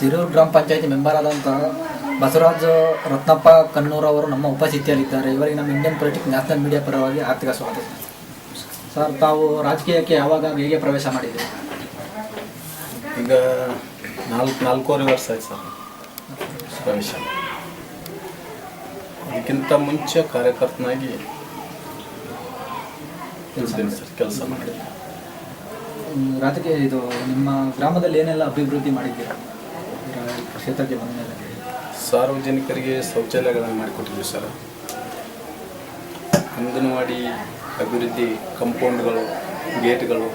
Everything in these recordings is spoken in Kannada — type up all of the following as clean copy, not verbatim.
ಸಿರೂರು ಗ್ರಾಮ ಪಂಚಾಯತಿ ಮೆಂಬರ್ ಆದಂಥ ಬಸವರಾಜ್ ರತ್ನಪ್ಪ ಕಣ್ಣೂರ್ ಅವರು ನಮ್ಮ ಉಪಸ್ಥಿತಿಯಲ್ಲಿದ್ದಾರೆ. ಇವರಿಗೆ ನಮ್ಮ ಇಂಡಿಯನ್ ಪೊಲಿಟಿಕ್ ನ್ಯಾಷನಲ್ ಮೀಡಿಯಾ ಪರವಾಗಿ ಆರ್ಥಿಕ ಸ್ವಾಗತ. ಸರ್, ತಾವು ರಾಜಕೀಯಕ್ಕೆ ಯಾವಾಗ ಹೇಗೆ ಪ್ರವೇಶ ಮಾಡಿದ್ದೀರಿ? ಈಗ ನಾಲ್ಕೂವರೆ ವರ್ಷ ಆಯ್ತು ಸರ್ ಪ್ರವೇಶ. ಅದಕ್ಕಿಂತ ಮುಂಚೆ ಕಾರ್ಯಕರ್ತನಾಗಿ ಕೆಲಸ ಮಾಡಿ ರಾಜಕೀಯ ಇದು ನಿಮ್ಮ ಗ್ರಾಮದಲ್ಲಿ ಏನೆಲ್ಲ ಅಭಿವೃದ್ಧಿ ಮಾಡಿದ್ದೀರಾ ಕ್ಷೇತ್ರಕ್ಕೆ ಬಂದ ಮೇಲೆ? ಸಾರ್ವಜನಿಕರಿಗೆ ಶೌಚಾಲಯಗಳನ್ನು ಮಾಡಿಕೊಟ್ಟಿದ್ದೀವಿ ಸರ್. ಅಂಗನವಾಡಿ ಅಭಿವೃದ್ಧಿ, ಕಂಪೌಂಡ್ಗಳು, ಗೇಟ್ಗಳು,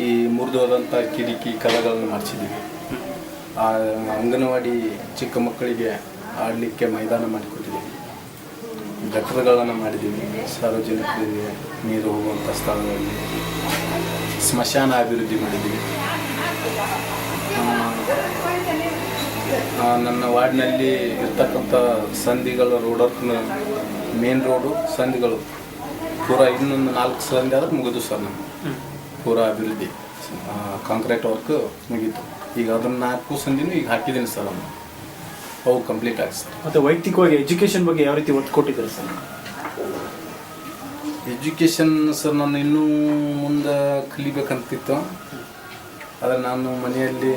ಈ ಮುರಿದೋದಂಥ ಕಿಟಕಿ ಕದಗಳನ್ನು ಮಾಡಿಸಿದ್ದೀವಿ. ಆ ಅಂಗನವಾಡಿ ಚಿಕ್ಕ ಮಕ್ಕಳಿಗೆ ಆಡಲಿಕ್ಕೆ ಮೈದಾನ ಮಾಡಿಕೊಟ್ಟಿದ್ದೀವಿ. ಗಟ್ಟರಗಳನ್ನು ಮಾಡಿದ್ದೀವಿ. ಸಾರ್ವಜನಿಕರಿಗೆ ನೀರು ಹೋಗುವಂಥ ಸ್ಥಳಗಳಲ್ಲಿ ಸ್ಮಶಾನ ಅಭಿವೃದ್ಧಿ ಮಾಡಿದ್ದೀವಿ. ನನ್ನ ವಾರ್ಡ್ನಲ್ಲಿ ಇರ್ತಕ್ಕಂಥ ಸಂಧಿಗಳು, ರೋಡರ್ನ ಮೇನ್ ರೋಡು ಸಂಧಿಗಳು ಪೂರ ಇನ್ನೊಂದು 4 ಸಂಧಿ ಆದ್ರೆ ಮುಗಿದು ಸರ್. ನಮ್ಮ ಪೂರ ಅಭಿವೃದ್ಧಿ ಕಾಂಕ್ರೀಟ್ ವರ್ಕ್ ಮುಗೀತು. ಈಗ ಅದನ್ನು 4 ಸಂಧಿನೂ ಈಗ ಹಾಕಿದ್ದೀನಿ ಸರ್. ಅವು ಕಂಪ್ಲೀಟ್ ಆಗಿ ಸರ್. ಮತ್ತು ವೈಯಕ್ತಿಕವಾಗಿ ಎಜುಕೇಷನ್ ಬಗ್ಗೆ ಯಾವ ರೀತಿ ಒತ್ತು ಕೊಟ್ಟಿದ್ದಾರೆ ಸರ್? ಎಜುಕೇಷನ್ ಸರ್, ನಾನು ಇನ್ನೂ ಮುಂದೆ ಕಲಿಬೇಕಂತಿತ್ತು. ಆದರೆ ನಾನು ಮನೆಯಲ್ಲಿ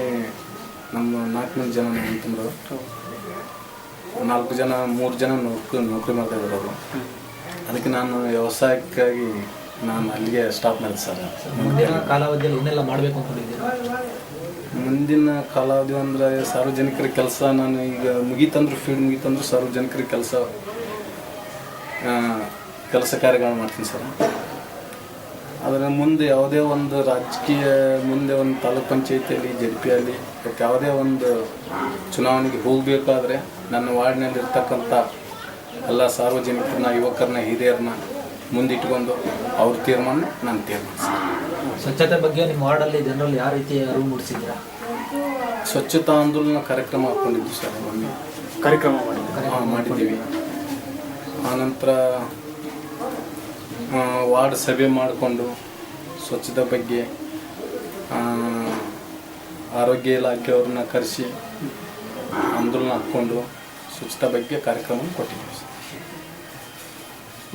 ನಮ್ಮ 4 ಜನ ಅಂತಂದರು, 4 ಜನ 3 ಜನ ನೌಕರಿ ಮಾಡ್ತಾ ಇದ್ದಾರೆ ಅವರು. ಅದಕ್ಕೆ ನಾನು ವ್ಯವಸಾಯಕ್ಕಾಗಿ ನಾನು ಅಲ್ಲಿಗೆ ಸ್ಟಾಪ್ ಮಾಡಿದೆ ಸರ್. ಮುಂದಿನ ಕಾಲಾವಧಿಯಲ್ಲಿ ಏನೆಲ್ಲ ಮಾಡಬೇಕು ಅಂದ್ಕೊಂಡಿದ್ದೀರಾ? ಮುಂದಿನ ಕಾಲಾವಧಿ ಅಂದರೆ ಸಾರ್ವಜನಿಕರ ಕೆಲಸ. ನಾನು ಈಗ ಫೀಲ್ಡ್ ಮುಗೀತಂದ್ರೆ ಸಾರ್ವಜನಿಕರ ಕೆಲಸ ಕಾರ್ಯಗಳನ್ನು ಮಾಡ್ತೀನಿ ಸರ್. ಅದರ ಮುಂದೆ ಯಾವುದೇ ಒಂದು ರಾಜಕೀಯ, ಮುಂದೆ ಒಂದು ತಾಲೂಕ್ ಪಂಚಾಯತಿಯಲ್ಲಿ, JDP-ಯಲ್ಲಿ ಯಾವುದೇ ಒಂದು ಚುನಾವಣೆಗೆ ಹೋಗಬೇಕಾದ್ರೆ ನನ್ನ ವಾರ್ಡ್ನಲ್ಲಿರ್ತಕ್ಕಂಥ ಎಲ್ಲ ಸಾರ್ವಜನಿಕರನ್ನ, ಯುವಕರನ್ನ, ಹಿರಿಯರನ್ನ ಮುಂದಿಟ್ಕೊಂಡು ಅವ್ರ ತೀರ್ಮಾನ ನನ್ನ ತೀರ್ಮಾನ. ಸ್ವಚ್ಛತೆ ಬಗ್ಗೆ ನಿಮ್ಮ ವಾರ್ಡಲ್ಲಿ ಜನರಲ್ಲಿ ಯಾವ ರೀತಿ ಅರಿವು ಮೂಡಿಸಿದ್ದೀರಾ? ಸ್ವಚ್ಛತಾ ಆಂದೋಲನ ಕಾರ್ಯಕ್ರಮ ಹಾಕ್ಕೊಂಡಿದ್ವಿ ಸರ್. ಒಮ್ಮೆ ಕಾರ್ಯಕ್ರಮ ಮಾಡಿದ್ದೀವಿ. ಆನಂತರ ವಾರ್ಡ್ ಸಭೆ ಮಾಡಿಕೊಂಡು ಸ್ವಚ್ಛತೆ ಬಗ್ಗೆ ಆರೋಗ್ಯ ಇಲಾಖೆಯವ್ರನ್ನ ಕರೆಸಿ ಆಂದೋಲನ ಹಾಕ್ಕೊಂಡು ಸ್ವಚ್ಛತೆ ಬಗ್ಗೆ ಕಾರ್ಯಕ್ರಮ ಕೊಟ್ಟಿದ್ದೀವಿ ಸರ್.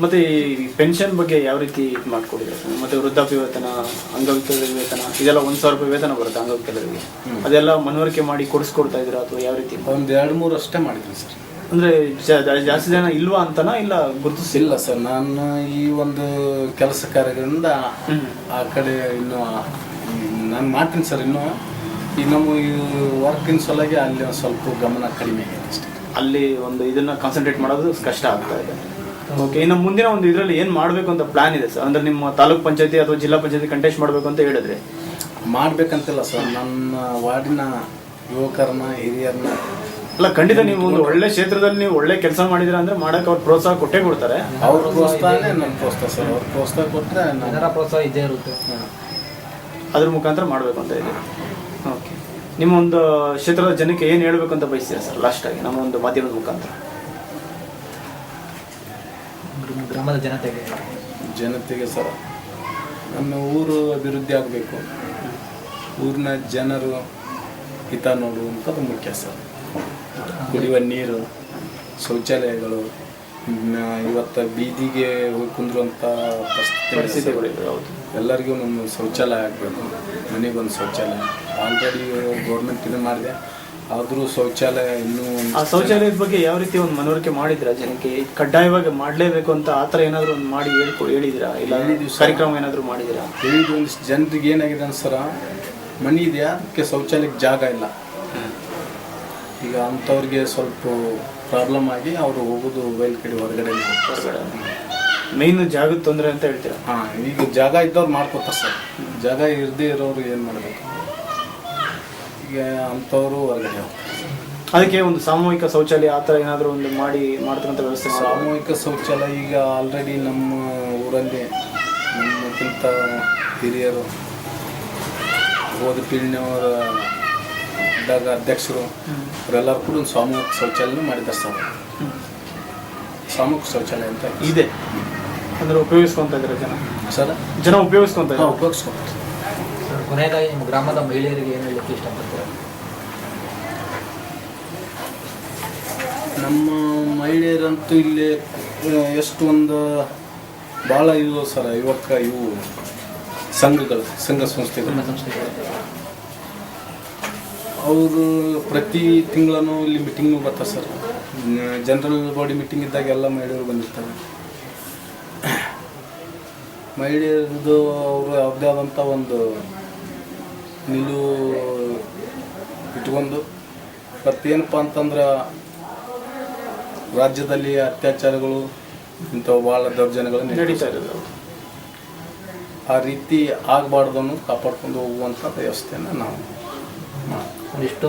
ಮತ್ತು ಈ ಪೆನ್ಷನ್ ಬಗ್ಗೆ ಯಾವ ರೀತಿ ಇದು ಮಾಡಿಕೊಡಿದ್ದಾರೆ ಸರ್? ಮತ್ತು ವೃದ್ಧಾಪ್ಯ ವೇತನ, ಅಂಗವಿಕಲರಿಗೆ ವೇತನ, ಇದೆಲ್ಲ 1,000 ರೂಪಾಯಿ ವೇತನ ಬರುತ್ತೆ ಅಂಗವಿಕಲರಿಗೆ. ಅದೆಲ್ಲ ಮನವರಿಕೆ ಮಾಡಿ ಕೊಡಿಸ್ಕೊಡ್ತಾ ಇದ್ದೀರಾ ಅಥವಾ ಯಾವ ರೀತಿ? ಒಂದು 2-3 ಅಷ್ಟೇ ಮಾಡಿದ್ದೀನಿ ಸರ್. ಅಂದರೆ ಜಾಸ್ತಿ ಜನ ಇಲ್ವಾ ಅಂತನಾ, ಇಲ್ಲ ಗುರುತಿಸಿಲ್ಲ ಸರ್? ನಾನು ಈ ಒಂದು ಕೆಲಸ ಕಾರ್ಯಗಳಿಂದ ಆ ಕಡೆ ಇನ್ನೂ ನಾನು ಮಾಡ್ತೀನಿ ಸರ್. ಇನ್ನೂ ಈ ನಮ್ಮ ಈ ವರ್ಕಿನ ಸಲುವಾಗಿ ಅಲ್ಲಿ ಒಂದು ಸ್ವಲ್ಪ ಗಮನ ಕಡಿಮೆ ಆಗಿದೆ ಅಷ್ಟೇ. ಅಲ್ಲಿ ಒಂದು ಇದನ್ನು ಕಾನ್ಸಂಟ್ರೇಟ್ ಮಾಡೋದು ಕಷ್ಟ ಆಗ್ತಾ ಇದೆ. ಓಕೆ, ಇನ್ನು ಮುಂದಿನ ಒಂದು ಇದರಲ್ಲಿ ಏನು ಮಾಡಬೇಕು ಅಂತ ಪ್ಲಾನ್ ಇದೆ ಸರ್? ಅಂದರೆ ನಿಮ್ಮ ತಾಲೂಕ್ ಪಂಚಾಯತಿ ಅಥವಾ ಜಿಲ್ಲಾ ಪಂಚಾಯತಿ ಕಂಟೆಸ್ಟ್ ಮಾಡಬೇಕು ಅಂತ ಹೇಳಿದ್ರೆ ಮಾಡಬೇಕಂತಿಲ್ಲ ಸರ್. ನನ್ನ ವಾರ್ಡಿನ ಯುವಕರನ್ನ, ಹಿರಿಯರನ್ನ ಅಲ್ಲ, ಖಂಡಿತ ನೀವು ಒಂದು ಒಳ್ಳೆ ಕ್ಷೇತ್ರದಲ್ಲಿ ನೀವು ಒಳ್ಳೆ ಕೆಲಸ ಮಾಡಿದ್ರೆ ಅಂದ್ರೆ ಮಾಡಕ್ಕೆ ಅವ್ರು ಪ್ರೋತ್ಸಾಹ ಕೊಟ್ಟೇ ಕೊಡ್ತಾರೆ. ಅವ್ರ ಪ್ರೋತ್ಸಾಹನೇ ನನ್ನ ಪ್ರೋತ್ಸಾಹ ಸರ್. ಅವ್ರ ಪ್ರೋತ್ಸಾಹ ಕೊಟ್ಟರೆ ಜನರ ಪ್ರೋತ್ಸಾಹ ಇದ್ದೇ ಇರುತ್ತೆ. ಅದ್ರ ಮುಖಾಂತರ ಮಾಡಬೇಕು ಅಂತ ಇದೆ. ಓಕೆ, ನಿಮ್ಮ ಒಂದು ಕ್ಷೇತ್ರದ ಜನಕ್ಕೆ ಏನು ಹೇಳಬೇಕು ಅಂತ ಬಯಸ್ತೀರಾ ಸರ್ ಲಾಸ್ಟಾಗಿ ನಮ್ಮ ಒಂದು ಮಾಧ್ಯಮದ ಮುಖಾಂತರ? ಗ್ರಾಮದ ಜನತೆಗೆ ಸರ್, ನಮ್ಮ ಊರು ಅಭಿವೃದ್ಧಿ ಆಗಬೇಕು, ಊರಿನ ಜನರು ಹಿತ ನೋಡುವಂಥದ್ದು ಮುಖ್ಯ ಸರ್. ಕುಡಿಯುವ ನೀರು, ಶೌಚಾಲಯಗಳು, ಇವತ್ತು ಬೀದಿಗೆ ಹೋಗಿ ಕುಂದ್ರುವಂಥ ಪರಿಸ್ಥಿತಿಗಳಿವೆ. ಹೌದು, ಎಲ್ಲರಿಗೂ ಒಂದು ಶೌಚಾಲಯ ಆಗಬೇಕು. ಮನೆಗೊಂದು ಶೌಚಾಲಯ ಆಲ್ರೆಡಿ ಗೌರ್ಮೆಂಟ್ ಇದು ಮಾಡಿದೆ. ಆದರೂ ಶೌಚಾಲಯ ಇನ್ನೂ ಆ ಶೌಚಾಲಯದ ಬಗ್ಗೆ ಯಾವ ರೀತಿ ಒಂದು ಮನವರಿಕೆ ಮಾಡಿದ್ರಾ ಜನಕ್ಕೆ? ಕಡ್ಡಾಯವಾಗಿ ಮಾಡಲೇಬೇಕು ಅಂತ ಆ ಥರ ಏನಾದರೂ ಒಂದು ಮಾಡಿ ಹೇಳಿದಿರಾ? ಇಲ್ಲ ಕಾರ್ಯಕ್ರಮ ಏನಾದರೂ ಮಾಡಿದಿರಾ? ಹೇಳಿದ್ದು ಒಂದಿಷ್ಟು ಜನರಿಗೆ ಏನಾಗಿದೆ ಅನ್ಸರ, ಮನೆ ಇದೆಯಾ, ಅದಕ್ಕೆ ಶೌಚಾಲಯಕ್ಕೆ ಜಾಗ ಇಲ್ಲ. ಈಗ ಅಂಥವ್ರಿಗೆ ಸ್ವಲ್ಪ ಪ್ರಾಬ್ಲಮ್ ಆಗಿ ಅವರು ಹೋಗೋದು ಮೊಬೈಲ್ ಕಡೆ ಹೊರಗಡೆ ಮೇಯ್ನ್ ಜಾಗದ ತೊಂದರೆ ಅಂತ ಹೇಳ್ತೀರಾ? ಈಗ ಜಾಗ ಇದ್ದವ್ರು ಮಾಡ್ಕೋತಾರೆ ಸರ್. ಜಾಗ ಇರದೇ ಇರೋರು ಏನು ಮಾಡಬೇಕು? ಈಗ ಅಂಥವರು ಹೊರಗಡೆ ಹೋಗ್ತಾರೆ. ಅದಕ್ಕೆ ಒಂದು ಸಾಮೂಹಿಕ ಶೌಚಾಲಯ ಆ ಥರ ಏನಾದರೂ ಒಂದು ಮಾಡ್ತಕ್ಕಂಥ ವ್ಯವಸ್ಥೆ? ಸಾಮೂಹಿಕ ಶೌಚಾಲಯ ಈಗ ಆಲ್ರೆಡಿ ನಮ್ಮ ಊರಲ್ಲಿ ನಮ್ಮಕ್ಕಿಂತ ಹಿರಿಯರು, ಹೋದ ಪೀಳಿಗೆಯವರ ಇದ್ದಾಗ ಅಧ್ಯಕ್ಷರು ಅವರೆಲ್ಲರೂ ಕೂಡ ಒಂದು ಸಾಮೂಹಿಕ ಶೌಚಾಲಯ ಮಾಡಿದ್ದಾರೆ ಸರ್. ಸಾಮೂಹಿಕ ಶೌಚಾಲಯ ಅಂತ ಇದೆ ಅಂದರೆ ಉಪಯೋಗಿಸ್ಕೊತ ಇದ್ದಾರೆ ಜನ ಉಪಯೋಗಿಸ್ಕೊತ ಕೊನೆಯದಾಗಿ ನಿಮ್ಮ ಗ್ರಾಮದ ಮಹಿಳೆಯರಿಗೆ ಏನು ಹೇಳಲಿಕ್ಕೆ ಇಷ್ಟಪಡ್ತೀರಾ? ನಮ್ಮ ಮಹಿಳೆಯರಂತೂ ಇಲ್ಲಿ ಎಷ್ಟು ಒಂದು ಭಾಳ ಇವು ಸರ್ ಇವು ಸಂಘ ಸಂಸ್ಥೆಗಳು ಅವರು ಪ್ರತಿ ತಿಂಗಳೂ ಇಲ್ಲಿ ಮೀಟಿಂಗ್ನು ಬರ್ತಾರೆ ಸರ್. ಜನರಲ್ ಬಾಡಿ ಮೀಟಿಂಗ್ ಇದ್ದಾಗ ಎಲ್ಲ ಮಹಿಳೆಯರು ಬಂದಿರ್ತಾರೆ. ಮಹಿಳೆಯರದು ಅವರು ಯಾವುದೇ ಆದಂಥ ಒಂದು ನಿಲುವು ಇಟ್ಕೊಂಡು ಮತ್ತೇನಪ್ಪ ಅಂತಂದ್ರೆ ರಾಜ್ಯದಲ್ಲಿ ಅತ್ಯಾಚಾರಗಳು ಇಂಥವು ಭಾಳ ದೌರ್ಜನ್ಯಗಳು ನಡೀತಾ ಇರೋದು. ಆ ರೀತಿ ಆಗಬಾರ್ದು ಅನ್ನೋದು ಕಾಪಾಡ್ಕೊಂಡು ಹೋಗುವಂಥ ವ್ಯವಸ್ಥೆಯನ್ನು ನಾವು ಒಂದಿಷ್ಟು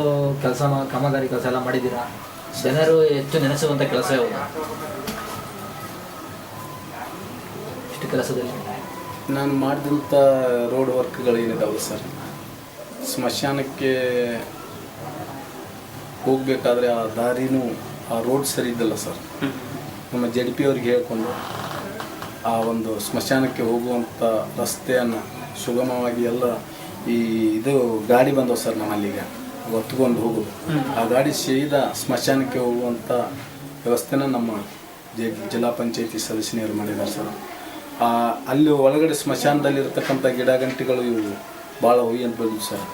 ಕಾಮಗಾರಿ ಕೆಲಸ ಎಲ್ಲ ಮಾಡಿದ್ದೀರಾ. ಜನರು ಹೆಚ್ಚು ನೆನೆಸುವಂಥ ಕೆಲಸ ಯಾವುದು ಇಷ್ಟು ಕೆಲಸದಲ್ಲಿ? ನಾನು ಮಾಡಿದಂಥ ರೋಡ್ ವರ್ಕ್ಗಳು ಏನಿದಾವೆ ಸರ್, ಸ್ಮಶಾನಕ್ಕೆ ಹೋಗಬೇಕಾದ್ರೆ ಆ ದಾರಿನೂ ಆ ರೋಡ್ ಸರಿ ಇದ್ದಲ್ಲ ಸರ್. ನಮ್ಮ JDP ಅವ್ರಿಗೆ ಹೇಳ್ಕೊಂಡು ಆ ಒಂದು ಸ್ಮಶಾನಕ್ಕೆ ಹೋಗುವಂಥ ರಸ್ತೆಯನ್ನು ಸುಗಮವಾಗಿ ಎಲ್ಲ ಇದು ಗಾಡಿ ಬಂದವು ಸರ್ ನಮ್ಮಲ್ಲಿಗೆ ಹೊತ್ಕೊಂಡು ಹೋಗೋದು. ಆ ಗಾಡಿ ಸೀದಾ ಸ್ಮಶಾನಕ್ಕೆ ಹೋಗುವಂಥ ವ್ಯವಸ್ಥೆನ ನಮ್ಮ ಜಿಲ್ಲಾ ಪಂಚಾಯತಿ ಸದಸ್ಯರು ಮಾಡಿದ್ದಾರೆ ಸರ್. ಅಲ್ಲಿ ಒಳಗಡೆ ಸ್ಮಶಾನದಲ್ಲಿರ್ತಕ್ಕಂಥ ಗಿಡ ಗಂಟೆಗಳು ಇವು ಭಾಳ ಹೋಗಿ ಅಂತ ಬಂದ್ವು ಸರ್.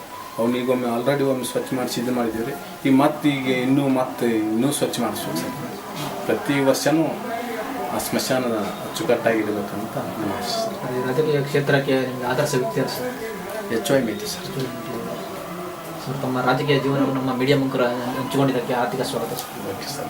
ಅವನಿಗೊಮ್ಮೆ ಆಲ್ರೆಡಿ ಒಮ್ಮೆ ಸ್ವಚ್ಛ ಮಾಡಿಸಿ ಇದು ಮಾಡಿದ್ದೀವಿ ರೀ. ಈಗ ಇನ್ನೂ ಸ್ವಚ್ಛ ಮಾಡಿಸ್ಬೇಕು ಸರ್. ಪ್ರತಿ ವರ್ಷವೂ ಆ ಸ್ಮಶಾನದ ಅಚ್ಚುಕಟ್ಟಾಗಿಡಬೇಕಂತ ನಮ್ಮ ಆಸೆ ಸರ್. ರಾಜಕೀಯ ಕ್ಷೇತ್ರಕ್ಕೆ ನಿಮಗೆ ಆದರ್ಶ ವ್ಯಕ್ತಿ ಸರ್ ಹೆಚ್ಚು ಐತಿ ಸರ್. ತಮ್ಮ ರಾಜಕೀಯ ಜೀವನವನ್ನು ನಮ್ಮ ಮೀಡಿಯಾ ಮುಖರು ಹಂಚಿಕೊಂಡಿದ್ದಕ್ಕೆ ಆರ್ಥಿಕ ಸ್ವಾಗತ. Okay sir.